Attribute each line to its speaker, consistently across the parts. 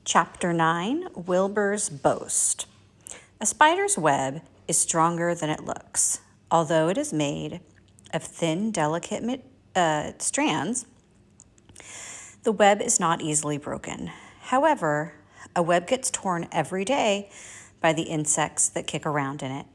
Speaker 1: Chapter 9, Wilbur's Boast. A spider's web is stronger than it looks. Although it is made of thin, delicate strands, the web is not easily broken. However, a web gets torn every day by the insects that kick around in it,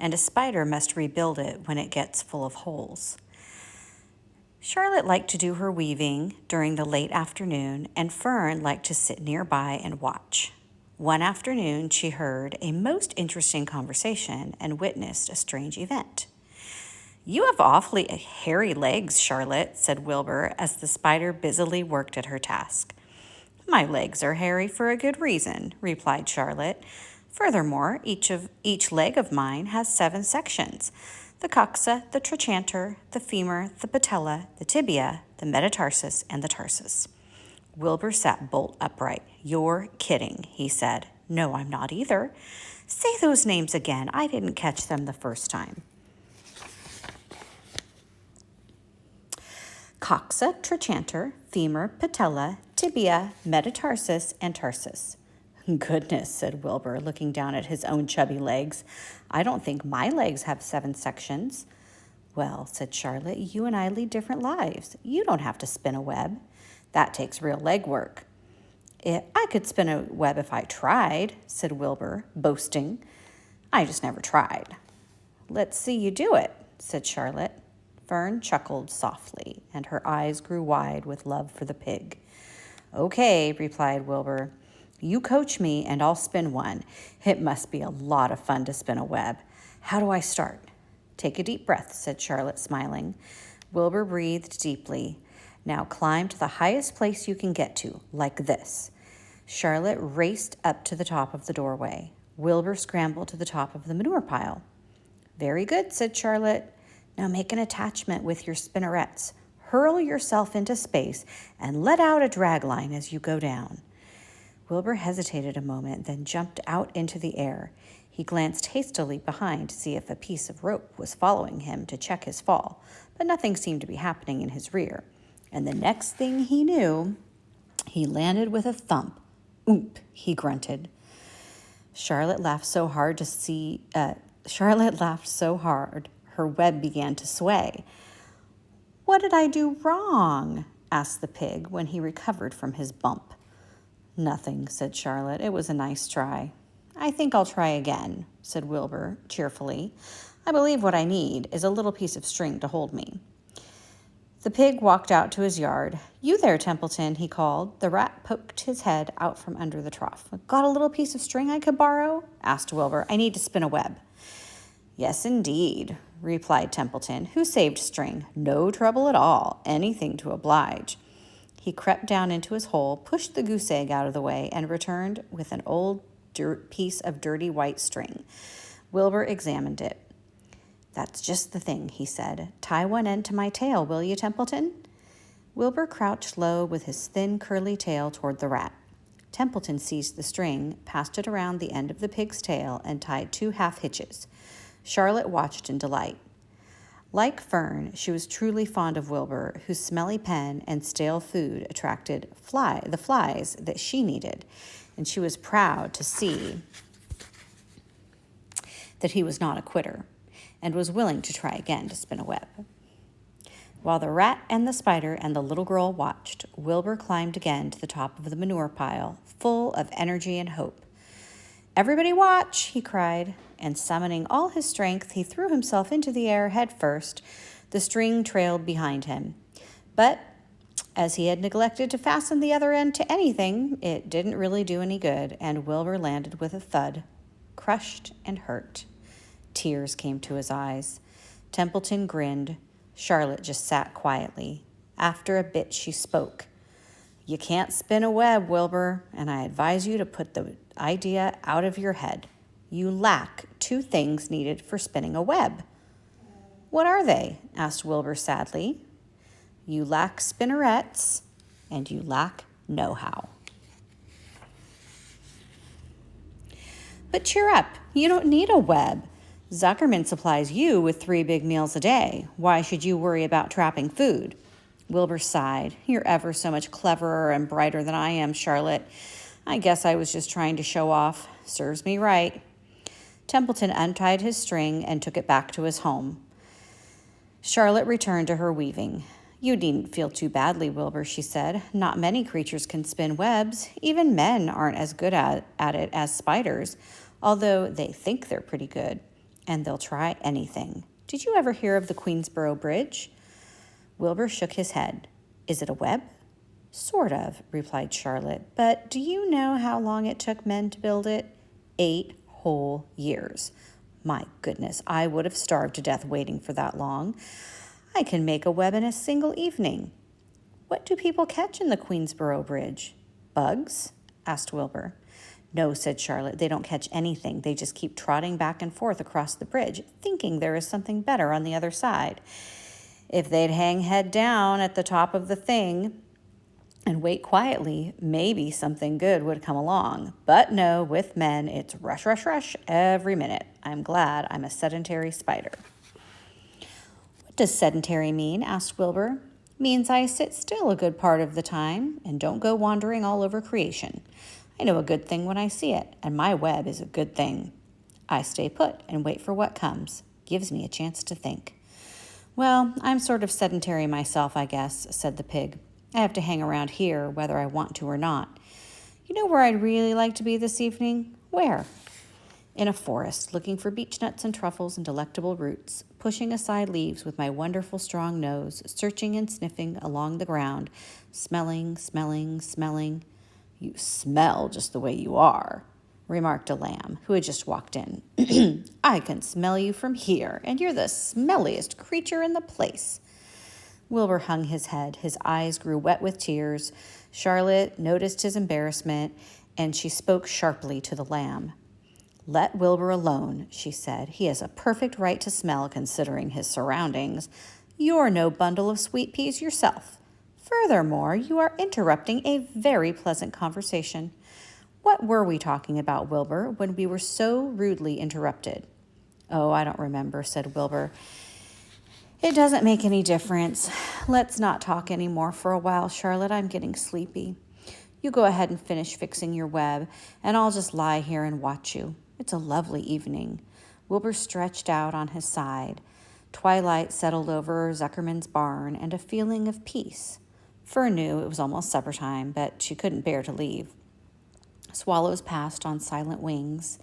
Speaker 1: and a spider must rebuild it when it gets full of holes. Charlotte liked to do her weaving during the late afternoon, and Fern liked to sit nearby and watch. One afternoon, she heard a most interesting conversation and witnessed a strange event. "You have awfully hairy legs, Charlotte," said Wilbur as the spider busily worked at her task. "My legs are hairy for a good reason," replied Charlotte. "Furthermore, each leg of mine has 7 sections. The coxa, the trochanter, the femur, the patella, the tibia, the metatarsus, and the tarsus." Wilbur sat bolt upright. "You're kidding," he said. "No, I'm not either." "Say those names again. I didn't catch them the first time." Coxa, trochanter, femur, patella, tibia, metatarsus, and tarsus. "Goodness," said Wilbur, looking down at his own chubby legs. "I don't think my legs have 7 sections." "Well," said Charlotte, "you and I lead different lives. You don't have to spin a web. That takes real leg work." "I could spin a web if I tried," said Wilbur, boasting. "I just never tried." "Let's see you do it," said Charlotte. Fern chuckled softly, and her eyes grew wide with love for the pig. "Okay," replied Wilbur. "You coach me, and I'll spin one. It must be a lot of fun to spin a web. How do I start?" "Take a deep breath," said Charlotte, smiling. Wilbur breathed deeply. "Now climb to the highest place you can get to, like this." Charlotte raced up to the top of the doorway. Wilbur scrambled to the top of the manure pile. "Very good," said Charlotte. "Now make an attachment with your spinnerets. Hurl yourself into space and let out a drag line as you go down." Wilbur hesitated a moment, then jumped out into the air. He glanced hastily behind to see if a piece of rope was following him to check his fall, but nothing seemed to be happening in his rear. And the next thing he knew, he landed with a thump. "Oomp," he grunted. Charlotte laughed so hard her web began to sway. "What did I do wrong?" asked the pig when he recovered from his bump. "Nothing," said Charlotte. "It was a nice try." "I think I'll try again," said Wilbur cheerfully. "I believe what I need is a little piece of string to hold me." The pig walked out to his yard. "You there, Templeton," he called. The rat poked his head out from under the trough. "Got a little piece of string I could borrow?" asked Wilbur. "I need to spin a web." "Yes, indeed," replied Templeton, who saved string. "No trouble at all. Anything to oblige." He crept down into his hole, pushed the goose egg out of the way, and returned with an old piece of dirty white string. Wilbur examined it. "That's just the thing," he said. "Tie one end to my tail, will you, Templeton?" Wilbur crouched low with his thin, curly tail toward the rat. Templeton seized the string, passed it around the end of the pig's tail, and tied 2 half hitches. Charlotte watched in delight. Like Fern, she was truly fond of Wilbur, whose smelly pen and stale food attracted the flies that she needed, and she was proud to see that he was not a quitter and was willing to try again to spin a web. While the rat and the spider and the little girl watched, Wilbur climbed again to the top of the manure pile, full of energy and hope. "Everybody watch," he cried, and summoning all his strength, he threw himself into the air head first. The string trailed behind him. But as he had neglected to fasten the other end to anything, it didn't really do any good, and Wilbur landed with a thud, crushed and hurt. Tears came to his eyes. Templeton grinned. Charlotte just sat quietly. After a bit, she spoke. "You can't spin a web, Wilbur, and I advise you to put the idea out of your head. You lack 2 things needed for spinning a web." "What are they?" asked Wilbur sadly. "You lack spinnerets, and you lack know-how." "But cheer up. You don't need a web. Zuckerman supplies you with 3 big meals a day. Why should you worry about trapping food?" Wilbur sighed. "You're ever so much cleverer and brighter than I am, Charlotte. I guess I was just trying to show off. Serves me right. Templeton untied his string and took it back to his home. Charlotte returned to her weaving. You needn't feel too badly, Wilbur, she said. Not many creatures can spin webs. Even men aren't as good at it as spiders, although they think they're pretty good, and they'll try anything. Did you ever hear of the Queensboro Bridge? Wilbur shook his head. Is it a web? Sort of, replied Charlotte. But do you know how long it took men to build it? 8 whole years. My goodness, I would have starved to death waiting for that long. I can make a web in a single evening. What do people catch in the Queensboro Bridge? Bugs? Asked Wilbur. No, said Charlotte, they don't catch anything. They just keep trotting back and forth across the bridge, thinking there is something better on the other side. If they'd hang head down at the top of the thing and wait quietly, maybe something good would come along. But no, with men, it's rush, rush, rush every minute. I'm glad I'm a sedentary spider. What does sedentary mean? Asked Wilbur. Means I sit still a good part of the time and don't go wandering all over creation. I know a good thing when I see it, and my web is a good thing. I stay put and wait for what comes. Gives me a chance to think. Well, I'm sort of sedentary myself, I guess, said the pig. I have to hang around here whether I want to or not. You know where I'd really like to be this evening? Where? In a forest, looking for beechnuts and truffles and delectable roots, pushing aside leaves with my wonderful strong nose, searching and sniffing along the ground, smelling, smelling, smelling. You smell just the way you are, remarked a lamb who had just walked in. I can smell you from here, and you're the smelliest creature in the place. Wilbur hung his head. His eyes grew wet with tears. Charlotte noticed his embarrassment, and she spoke sharply to the lamb. Let Wilbur alone, she said. He has a perfect right to smell considering his surroundings. You're no bundle of sweet peas yourself. Furthermore, you are interrupting a very pleasant conversation. What were we talking about, Wilbur, when we were so rudely interrupted? Oh, I don't remember, said Wilbur. It doesn't make any difference. Let's not talk any more for a while, Charlotte. I'm getting sleepy. You go ahead and finish fixing your web, and I'll just lie here and watch you. It's a lovely evening. Wilbur stretched out on his side. Twilight settled over Zuckerman's barn, and a feeling of peace. Fur knew it was almost supper time, but she couldn't bear to leave. Swallows passed on silent wings,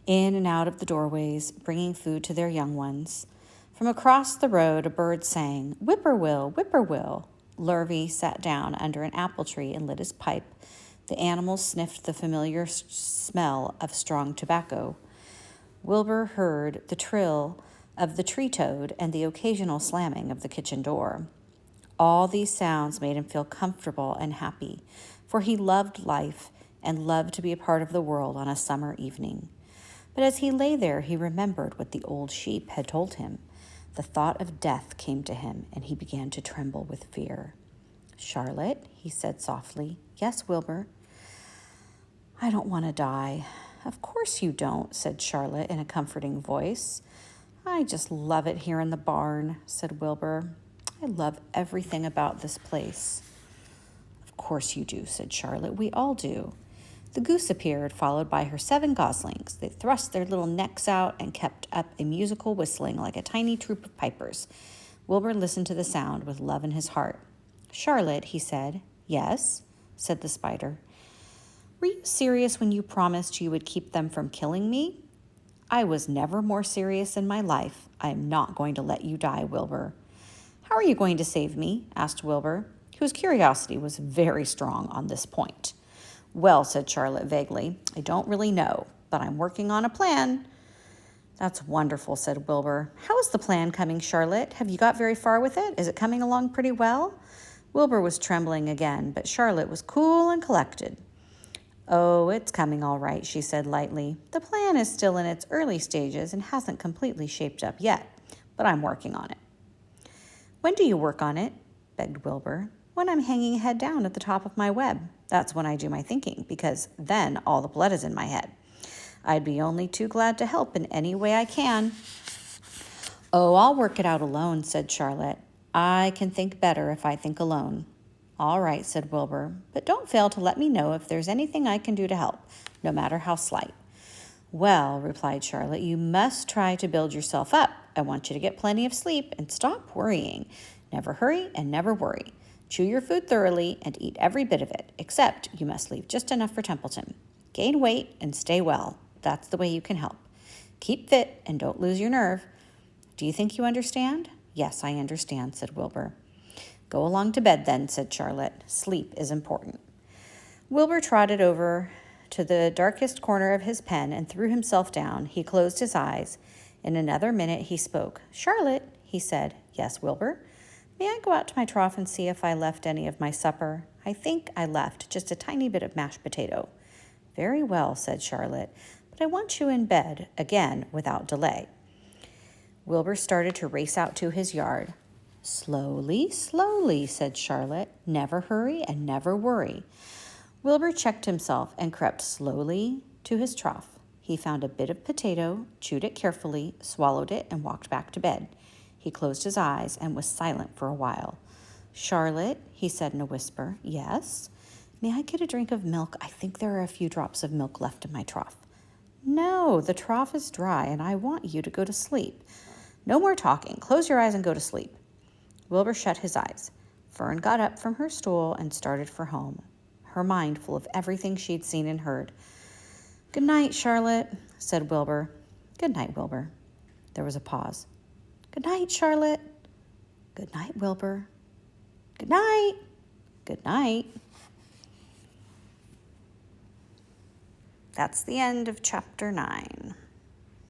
Speaker 1: in and out of the doorways, bringing food to their young ones. From across the road, a bird sang, "Whippoorwill, whippoorwill." Lurvy sat down under an apple tree and lit his pipe. The animals sniffed the familiar smell of strong tobacco. Wilbur heard the trill of the tree toad and the occasional slamming of the kitchen door. All these sounds made him feel comfortable and happy, for he loved life and loved to be a part of the world on a summer evening. But as he lay there, he remembered what the old sheep had told him. The thought of death came to him, and he began to tremble with fear. "Charlotte," he said softly. "Yes, Wilbur." "I don't want to die." "Of course you don't," said Charlotte in a comforting voice. "I just love it here in the barn," said Wilbur. "I love everything about this place." "Of course you do," said Charlotte. "We all do." The goose appeared, followed by her 7 goslings. They thrust their little necks out and kept up a musical whistling like a tiny troop of pipers. Wilbur listened to the sound with love in his heart. "Charlotte," he said. "Yes," said the spider. "Were you serious when you promised you would keep them from killing me?" "I was never more serious in my life. I am not going to let you die, Wilbur." "How are you going to save me?" asked Wilbur, whose curiosity was very strong on this point. "Well," said Charlotte vaguely, "I don't really know, but I'm working on a plan." "That's wonderful," said Wilbur. "How is the plan coming, Charlotte? Have you got very far with it? Is it coming along pretty well?" Wilbur was trembling again, but Charlotte was cool and collected. "Oh, it's coming all right," she said lightly. "The plan is still in its early stages and hasn't completely shaped up yet, but I'm working on it." "When do you work on it?" begged Wilbur. "When I'm hanging head down at the top of my web. That's when I do my thinking, because then all the blood is in my head. I'd be only too glad to help in any way I can." "Oh, I'll work it out alone," said Charlotte. "I can think better if I think alone." All right, said Wilbur, but don't fail to let me know if there's anything I can do to help, no matter how slight. Well, replied Charlotte, you must try to build yourself up. I want you to get plenty of sleep and stop worrying. Never hurry and never worry. Chew your food thoroughly and eat every bit of it, except you must leave just enough for Templeton. Gain weight and stay well. That's the way you can help. Keep fit and don't lose your nerve. Do you think you understand? Yes, I understand, said Wilbur. Go along to bed then, said Charlotte. Sleep is important. Wilbur trotted over to the darkest corner of his pen and threw himself down. He closed his eyes. In another minute he spoke. Charlotte, he said. Yes, Wilbur? May I go out to my trough and see if I left any of my supper? I think I left just a tiny bit of mashed potato. Very well, said Charlotte, but I want you in bed again without delay. Wilbur started to race out to his yard. Slowly, slowly, said Charlotte. Never hurry and never worry. Wilbur checked himself and crept slowly to his trough. He found a bit of potato, chewed it carefully, swallowed it, and walked back to bed. He closed his eyes and was silent for a while. Charlotte, he said in a whisper. Yes? May I get a drink of milk? I think there are a few drops of milk left in my trough. No, the trough is dry, and I want you to go to sleep. No more talking. Close your eyes and go to sleep. Wilbur shut his eyes. Fern got up from her stool and started for home, her mind full of everything she'd seen and heard. Good night, Charlotte, said Wilbur. Good night, Wilbur. There was a pause. Good night, Charlotte. Good night, Wilbur. Good night. Good night. That's the end of chapter 9.